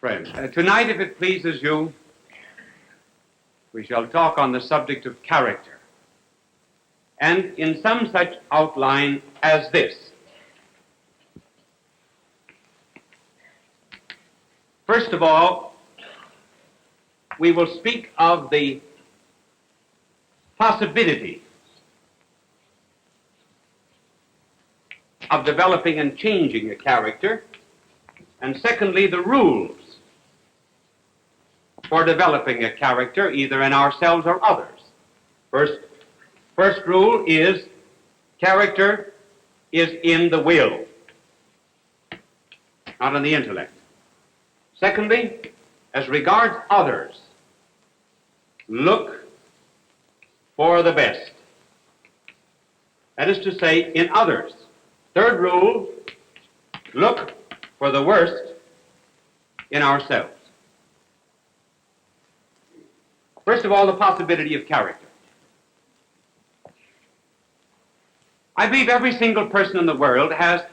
Friends, tonight, if it pleases you, we shall talk on the subject of character, and in some such outline as this. First of all, we will speak of the possibility of developing and changing a character, and secondly, the rules for developing a character, either in ourselves or others. First rule is character is in the will, not in the intellect. Secondly, as regards others, look for the best. That is to say, in others. Third rule, look for the worst in ourselves. First of all, the possibility of character. I believe every single person in the world has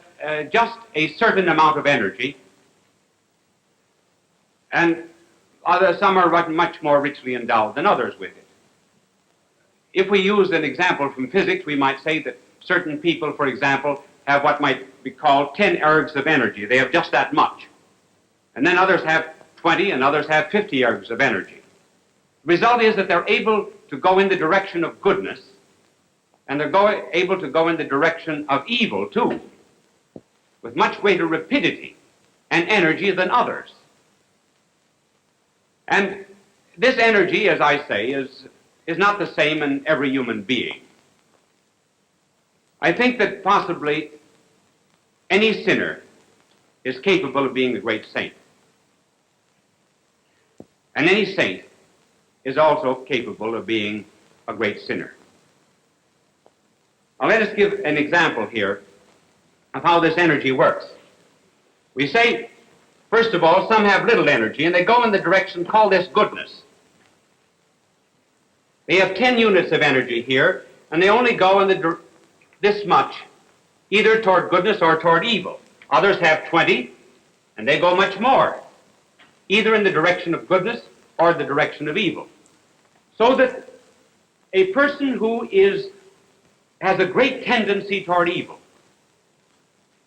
just a certain amount of energy, and some are much more richly endowed than others with it. If we use an example from physics, we might say that certain people, for example, have what might be called 10 ergs of energy. They have just that much. And then others have 20, and others have 50 ergs of energy. The result is that they're able to go in the direction of goodness, and they're able to go in the direction of evil, too, with much greater rapidity and energy than others. And this energy, as I say, is not the same in every human being. I think that possibly any sinner is capable of being a great saint. And any saint is also capable of being a great sinner. Now let us give an example here of how this energy works. We say, first of all, some have little energy, and they go in the direction, call this goodness. They have 10 units of energy here, and they only go in this much, either toward goodness or toward evil. Others have 20, and they go much more, either in the direction of goodness or the direction of evil. So that a person who has a great tendency toward evil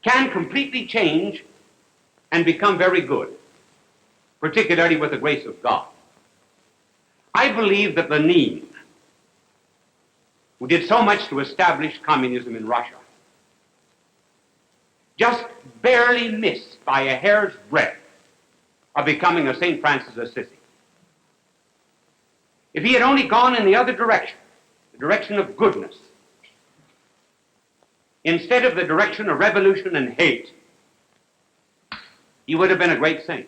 can completely change and become very good, particularly with the grace of God. I believe that Lenin, who did so much to establish communism in Russia, just barely missed by a hair's breadth of becoming a St. Francis of Assisi. If he had only gone in the other direction, the direction of goodness, instead of the direction of revolution and hate, he would have been a great saint.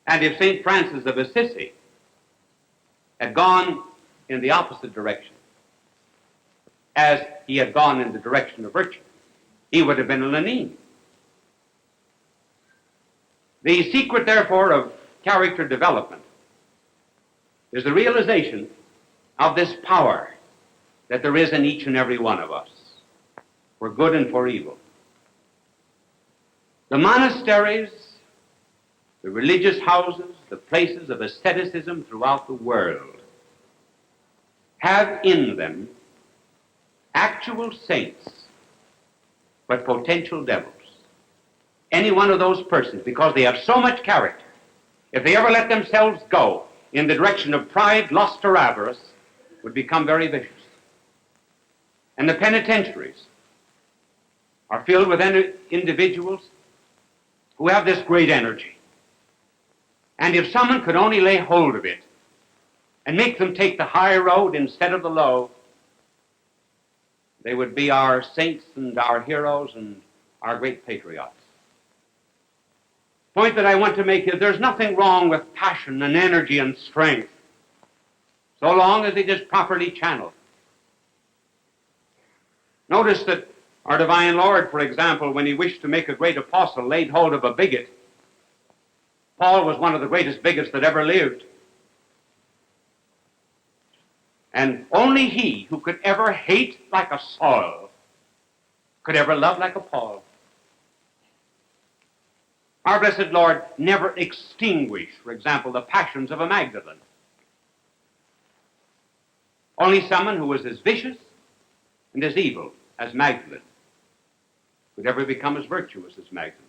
And if St. Francis of Assisi had gone in the opposite direction, as he had gone in the direction of virtue, he would have been a Lenin. The secret, therefore, of character development is the realization of this power that there is in each and every one of us, for good and for evil. The monasteries, the religious houses, the places of asceticism throughout the world have in them actual saints, but potential devils. Any one of those persons, because they have so much character, if they ever let themselves go in the direction of pride, lust, or avarice, would become very vicious. And the penitentiaries are filled with individuals who have this great energy. And if someone could only lay hold of it and make them take the high road instead of the low, they would be our saints and our heroes and our great patriots. The point that I want to make is there's nothing wrong with passion and energy and strength, so long as it is properly channeled. Notice that our divine Lord, for example, when he wished to make a great apostle, laid hold of a bigot. Paul was one of the greatest bigots that ever lived. And only he who could ever hate like a Saul could ever love like a Paul. Our blessed Lord never extinguished, for example, the passions of a Magdalene. Only someone who was as vicious and as evil as Magdalene could ever become as virtuous as Magdalene.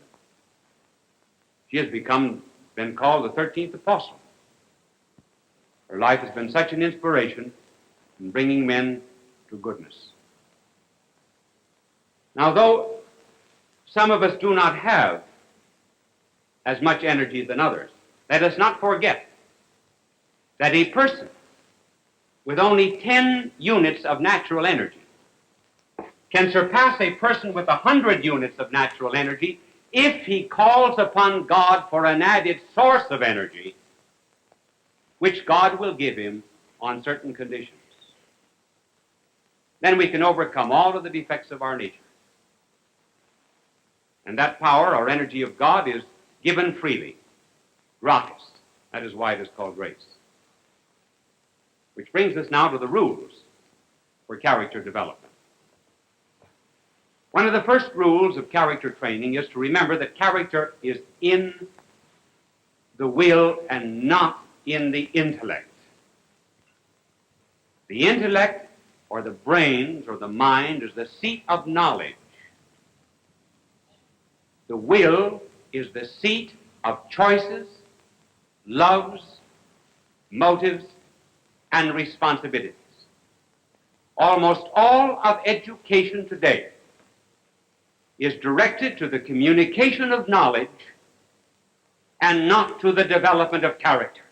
She has been called the 13th apostle. Her life has been such an inspiration in bringing men to goodness. Now, though some of us do not have as much energy than others, let us not forget that a person with only 10 units of natural energy can surpass a person with 100 units of natural energy if he calls upon God for an added source of energy, which God will give him on certain conditions. Then we can overcome all of the defects of our nature. And that power or energy of God is given freely, gratis. That is why it is called grace. Which brings us now to the rules for character development. One of the first rules of character training is to remember that character is in the will and not in the intellect. The intellect, or the brains, or the mind, is the seat of knowledge. The will is the seat of choices, loves, motives, and responsibilities. Almost all of education today is directed to the communication of knowledge and not to the development of character.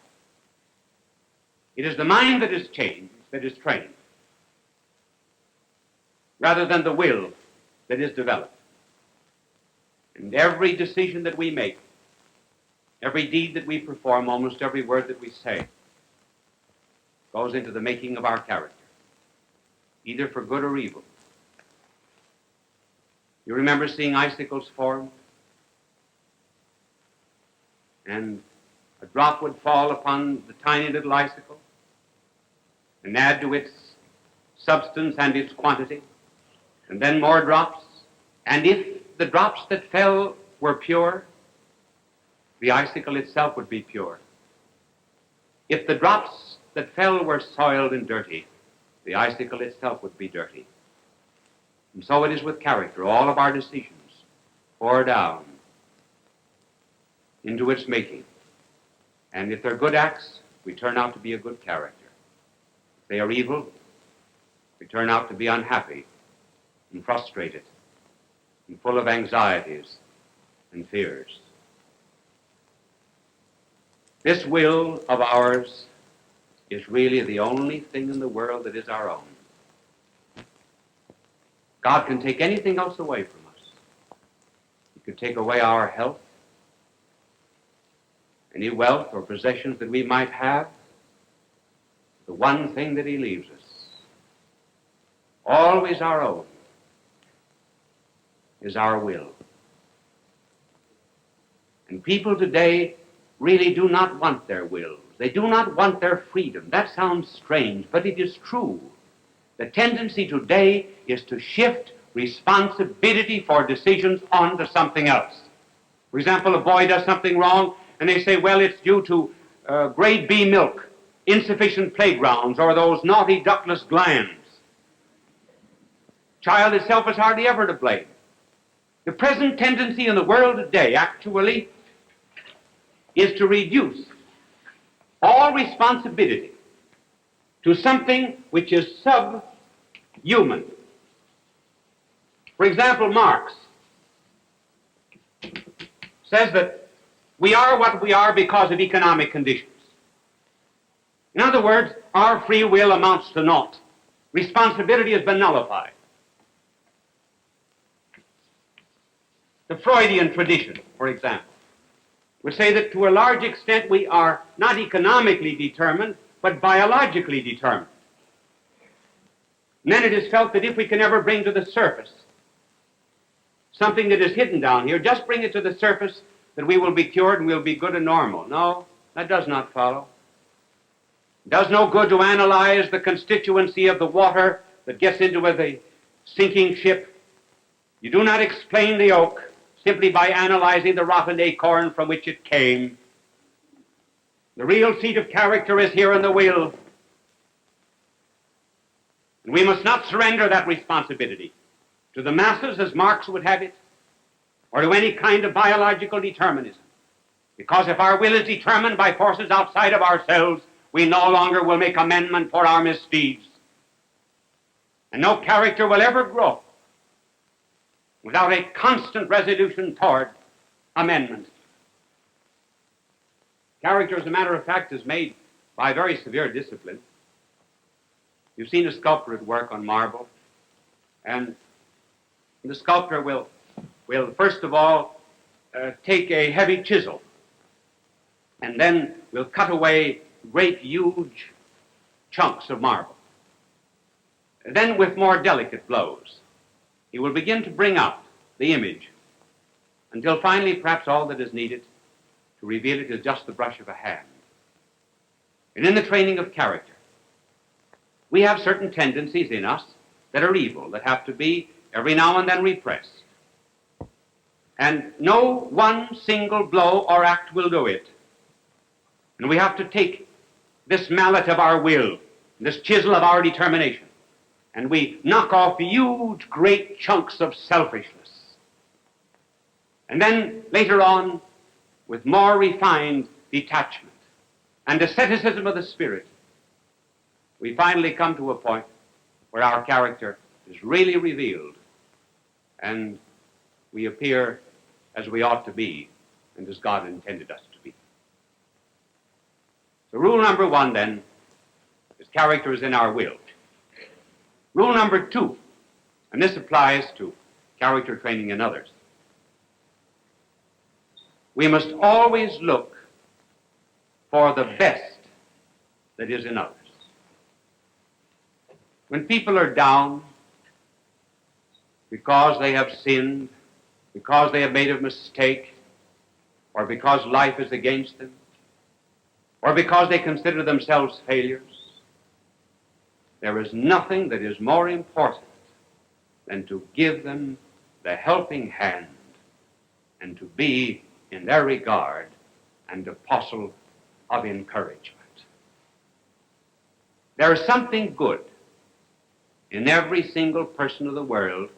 It is the mind that is changed, that is trained, rather than the will that is developed. And every decision that we make, every deed that we perform, almost every word that we say, goes into the making of our character, either for good or evil. You remember seeing icicles form? And a drop would fall upon the tiny little icicle and add to its substance and its quantity, and then more drops. And if the drops that fell were pure, the icicle itself would be pure. If the drops that fell were soiled and dirty, the icicle itself would be dirty. And so it is with character. All of our decisions pour down into its making. And if they're good acts, we turn out to be a good character. If they are evil, we turn out to be unhappy and frustrated and full of anxieties and fears. This will of ours is really the only thing in the world that is our own. God can take anything else away from us. He could take away our health, any wealth or possessions that we might have. The one thing that he leaves us, always our own, is our will. And people today really do not want their wills. They do not want their freedom. That sounds strange, but it is true. The tendency today is to shift responsibility for decisions onto something else. For example, a boy does something wrong, and they say, well, it's due to grade B milk, insufficient playgrounds, or those naughty ductless glands. Child itself is hardly ever to blame. The present tendency in the world today, actually, is to reduce all responsibility to something which is subhuman. For example, Marx says that we are what we are because of economic conditions. In other words, our free will amounts to naught. Responsibility has been nullified. The Freudian tradition, for example, would say that to a large extent we are not economically determined, but biologically determined. And then it is felt that if we can ever bring to the surface something that is hidden down here, just bring it to the surface, that we will be cured and we'll be good and normal. No, that does not follow. It does no good to analyze the constituency of the water that gets into the sinking ship. You do not explain the oak simply by analyzing the rotten acorn from which it came. The real seat of character is here in the will. And we must not surrender that responsibility to the masses, as Marx would have it, or to any kind of biological determinism. Because if our will is determined by forces outside of ourselves, we no longer will make amendment for our misdeeds. And no character will ever grow without a constant resolution toward amendment. Character, as a matter of fact, is made by very severe discipline. You've seen a sculptor at work on marble, and the sculptor will first of all take a heavy chisel, and then will cut away great, huge chunks of marble. And then, with more delicate blows, he will begin to bring out the image until finally perhaps all that is needed to reveal it is just the brush of a hand. And in the training of character, we have certain tendencies in us that are evil, that have to be every now and then repressed. And no one single blow or act will do it. And we have to take this mallet of our will, this chisel of our determination, and we knock off huge, great chunks of selfishness. And then later on, with more refined detachment and asceticism of the spirit, we finally come to a point where our character is really revealed and we appear as we ought to be and as God intended us to be. So rule number one, then, is character is in our will. Rule number two, and this applies to character training in others, we must always look for the best that is in others. When people are down because they have sinned, because they have made a mistake, or because life is against them, or because they consider themselves failures, there is nothing that is more important than to give them the helping hand and to be, in their regard, an apostle of encouragement. There is something good in every single person of the world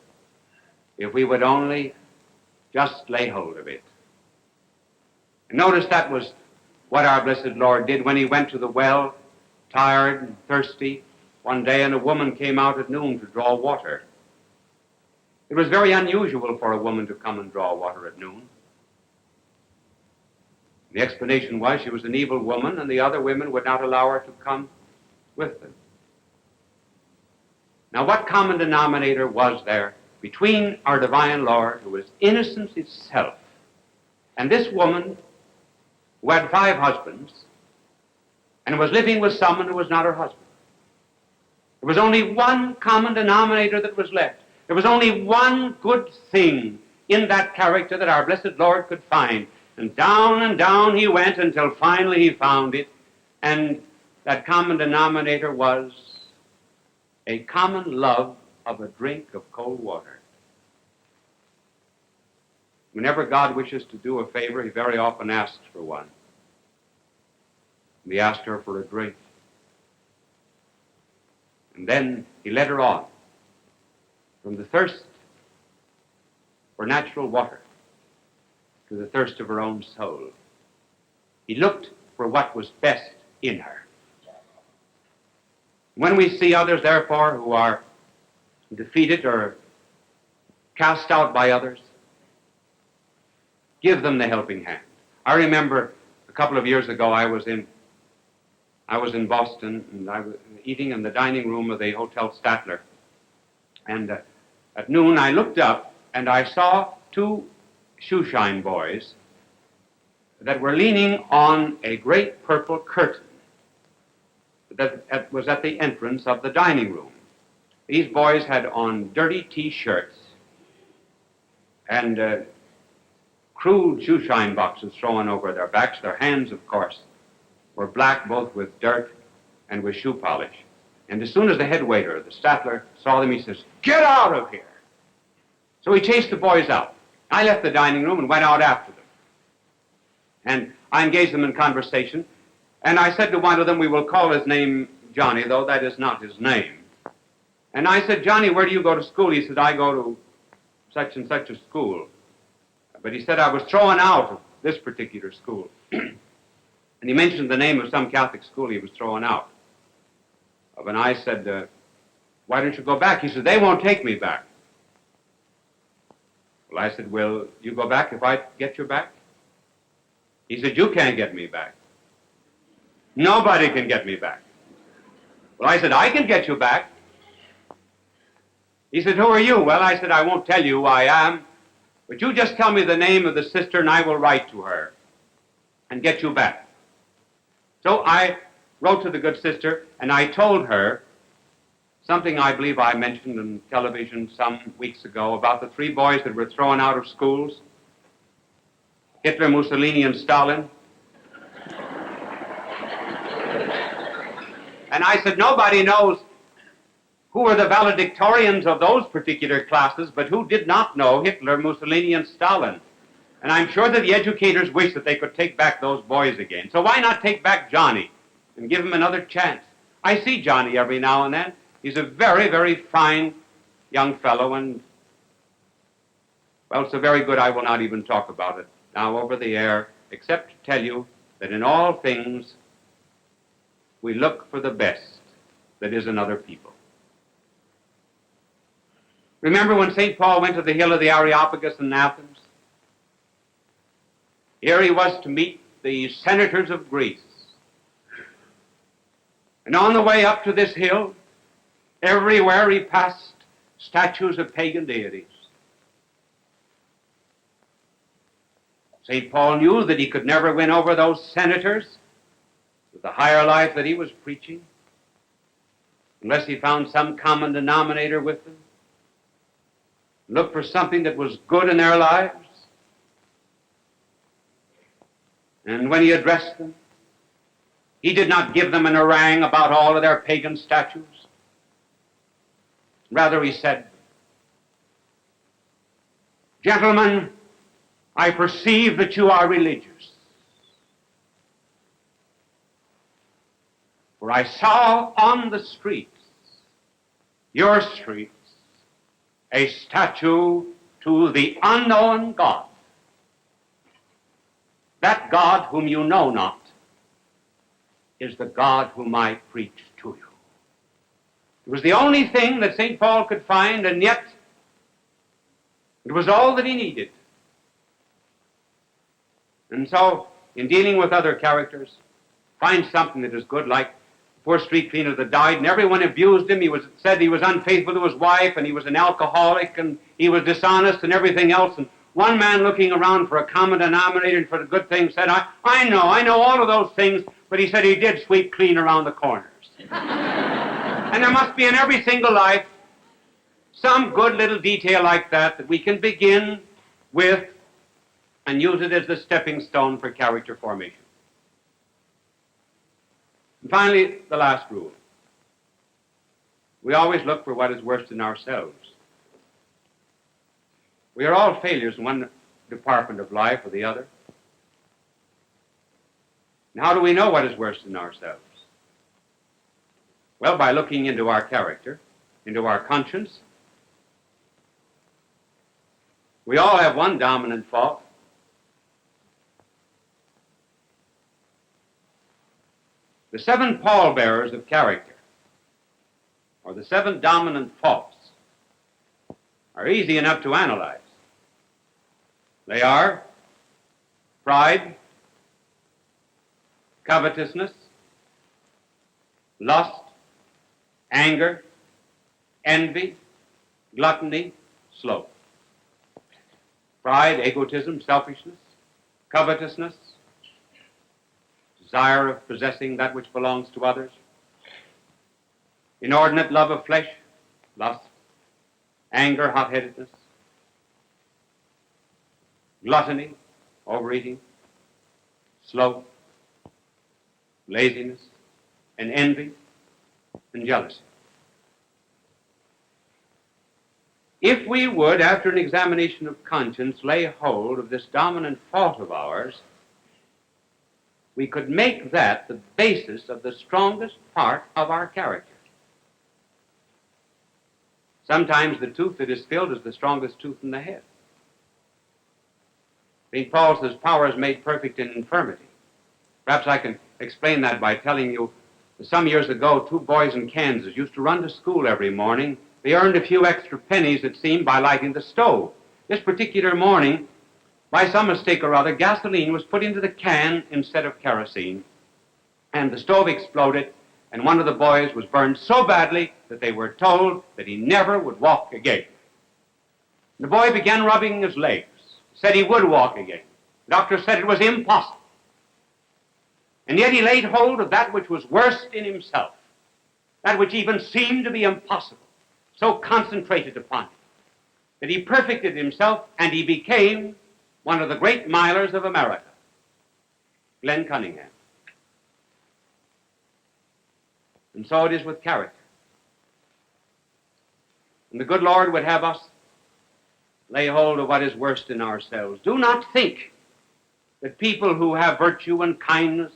if we would only just lay hold of it. And notice that was what our blessed Lord did when he went to the well, tired and thirsty, one day, and a woman came out at noon to draw water. It was very unusual for a woman to come and draw water at noon. The explanation was she was an evil woman and the other women would not allow her to come with them. Now, what common denominator was there between our divine Lord, who was innocence itself, and this woman who had 5 husbands and was living with someone who was not her husband? There was only one common denominator that was left. There was only one good thing in that character that our blessed Lord could find. And down he went until finally he found it. And that common denominator was a common love of a drink of cold water. Whenever God wishes to do a favor, he very often asks for one. And he asked her for a drink. And then he led her on from the thirst for natural water to the thirst of her own soul. He looked for what was best in her. When we see others, therefore, who are defeated or cast out by others, give them the helping hand. I remember a couple of years ago I was in Boston, and I was eating in the dining room of the Hotel Statler. And at noon I looked up and I saw 2 shoeshine boys that were leaning on a great purple curtain that was at the entrance of the dining room. These boys had on dirty T-shirts and crude shoeshine boxes thrown over their backs. Their hands, of course, were black both with dirt and with shoe polish. And as soon as the head waiter, the Statler, saw them, he says, "Get out of here!" So he chased the boys out. I left the dining room and went out after them. And I engaged them in conversation, and I said to one of them, we will call his name Johnny, though that is not his name. And I said, Johnny, where do you go to school? He said, I go to such and such a school. But he said, I was thrown out of this particular school. And he mentioned the name of some Catholic school he was thrown out of. And I said, why don't you go back? He said, they won't take me back. Well, I said, will you go back if I get you back? He said, you can't get me back. Nobody can get me back. Well, I said, I can get you back. He said, who are you? Well, I said, I won't tell you who I am, but you just tell me the name of the sister and I will write to her and get you back. So I wrote to the good sister and I told her something I believe I mentioned on television some weeks ago about the 3 boys that were thrown out of schools, Hitler, Mussolini, and Stalin. And I said, nobody knows who were the valedictorians of those particular classes, but who did not know Hitler, Mussolini, and Stalin. And I'm sure that the educators wish that they could take back those boys again. So why not take back Johnny and give him another chance? I see Johnny every now and then. He's a very, very fine young fellow, and, well, so very good I will not even talk about it now over the air, except to tell you that in all things we look for the best that is in other people. Remember when St. Paul went to the hill of the Areopagus in Athens? Here he was to meet the senators of Greece. And on the way up to this hill, everywhere he passed statues of pagan deities. St. Paul knew that he could never win over those senators with the higher life that he was preaching unless he found some common denominator with them. Look for something that was good in their lives. And when he addressed them, he did not give them an harangue about all of their pagan statues. Rather, he said, gentlemen, I perceive that you are religious. For I saw on the streets, your streets, a statue to the unknown God. That God whom you know not is the God whom I preach to you. It was the only thing that St. Paul could find, and yet it was all that he needed. And so, in dealing with other characters, find something that is good, like the poor street cleaner that died, and everyone abused him. He said he was unfaithful to his wife, and he was an alcoholic, and he was dishonest, and everything else. And one man looking around for a common denominator and for the good things said, I know all of those things, but he said he did sweep clean around the corners. And there must be in every single life some good little detail like that we can begin with and use it as the stepping stone for character formation. And finally, the last rule. We always look for what is worse than ourselves. We are all failures in one department of life or the other. And how do we know what is worse than ourselves? Well, by looking into our character, into our conscience. We all have one dominant fault. The 7 pallbearers of character, or the 7 dominant faults, are easy enough to analyze. They are pride, covetousness, lust, anger, envy, gluttony, sloth. Pride, egotism, selfishness, covetousness, desire of possessing that which belongs to others, inordinate love of flesh, lust, anger, hot-headedness, gluttony, overeating, sloth, laziness, and envy, and jealousy. If we would, after an examination of conscience, lay hold of this dominant fault of ours, we could make that the basis of the strongest part of our character. Sometimes the tooth that is filled is the strongest tooth in the head. St. Paul says, power is made perfect in infirmity. Perhaps I can explain that by telling you that some years ago, two boys in Kansas used to run to school every morning. They earned a few extra pennies, it seemed, by lighting the stove. This particular morning, by some mistake or other, gasoline was put into the can instead of kerosene, and the stove exploded, and one of the boys was burned so badly that they were told that he never would walk again. The boy began rubbing his legs, said he would walk again. The doctor said it was impossible. And yet he laid hold of that which was worst in himself, that which even seemed to be impossible, so concentrated upon it, that he perfected himself and he became one of the great milers of America, Glenn Cunningham. And so it is with character. And the good Lord would have us lay hold of what is worst in ourselves. Do not think that people who have virtue and kindness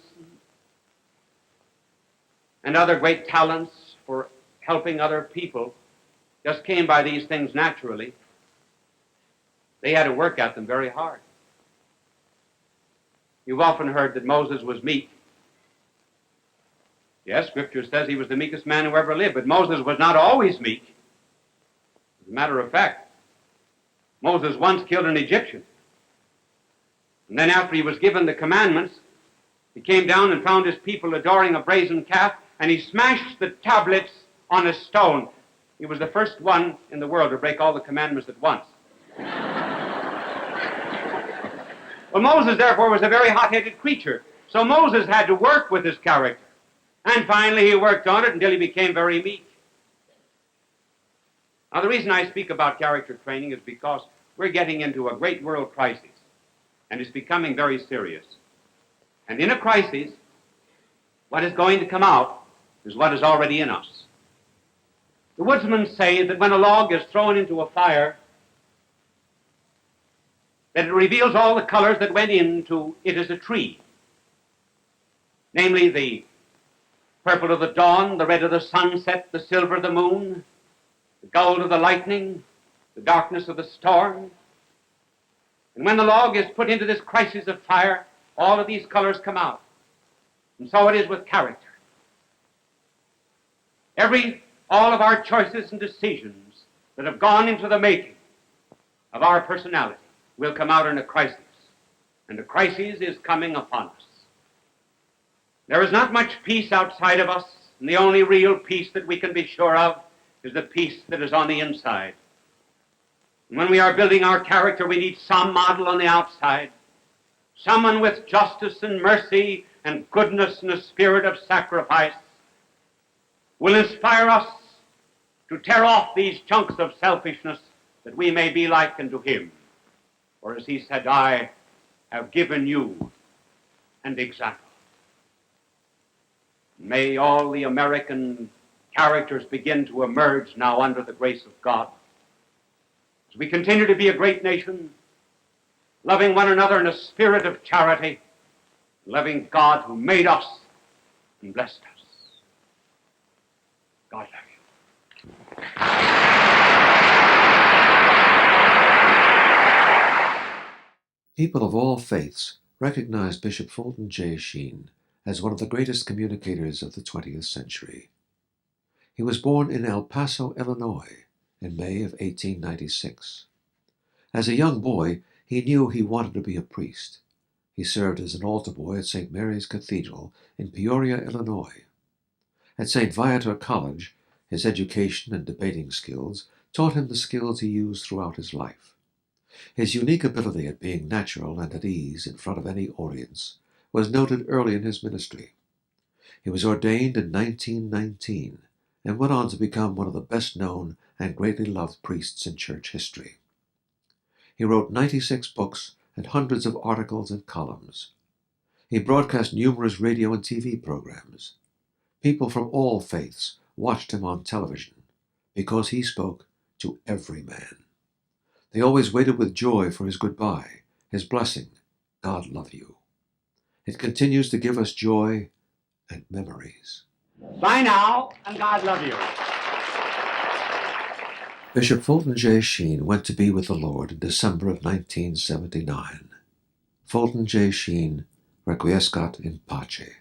and other great talents for helping other people just came by these things naturally. They had to work at them very hard. You've often heard that Moses was meek. Yes, Scripture says he was the meekest man who ever lived, but Moses was not always meek. As a matter of fact, Moses once killed an Egyptian. And then after he was given the commandments, he came down and found his people adoring a brazen calf, and he smashed the tablets on a stone. He was the first one in the world to break all the commandments at once. Well, Moses, therefore, was a very hot-headed creature. So Moses had to work with his character. And finally, he worked on it until he became very meek. Now, the reason I speak about character training is because we're getting into a great world crisis, and it's becoming very serious. And in a crisis, what is going to come out is what is already in us. The woodsmen say that when a log is thrown into a fire, that it reveals all the colors that went into it as a tree. Namely, the purple of the dawn, the red of the sunset, the silver of the moon, the gold of the lightning, the darkness of the storm. And when the log is put into this crisis of fire, all of these colors come out. And so it is with character. All of our choices and decisions that have gone into the making of our personality will come out in a crisis. And the crisis is coming upon us. There is not much peace outside of us, and the only real peace that we can be sure of is the peace that is on the inside. And when we are building our character, we need some model on the outside, someone with justice and mercy and goodness and a spirit of sacrifice will inspire us to tear off these chunks of selfishness that we may be like unto him. For as he said, I have given you an example. May all the American characters begin to emerge now under the grace of God. As we continue to be a great nation, loving one another in a spirit of charity, loving God who made us and blessed us. God love you. People of all faiths recognize Bishop Fulton J. Sheen as one of the greatest communicators of the 20th century. He was born in El Paso, Illinois, in May of 1896. As a young boy, he knew he wanted to be a priest. He served as an altar boy at St. Mary's Cathedral in Peoria, Illinois. At St. Viator College, his education and debating skills taught him the skills he used throughout his life. His unique ability at being natural and at ease in front of any audience was noted early in his ministry. He was ordained in 1919 and went on to become one of the best-known and greatly loved priests in church history. He wrote 96 books and hundreds of articles and columns. He broadcast numerous radio and TV programs. People from all faiths watched him on television because he spoke to every man. They always waited with joy for his goodbye, his blessing, God love you. It continues to give us joy and memories. Bye now, and God love you. Bishop Fulton J. Sheen went to be with the Lord in December of 1979. Fulton J. Sheen, requiescat in pace.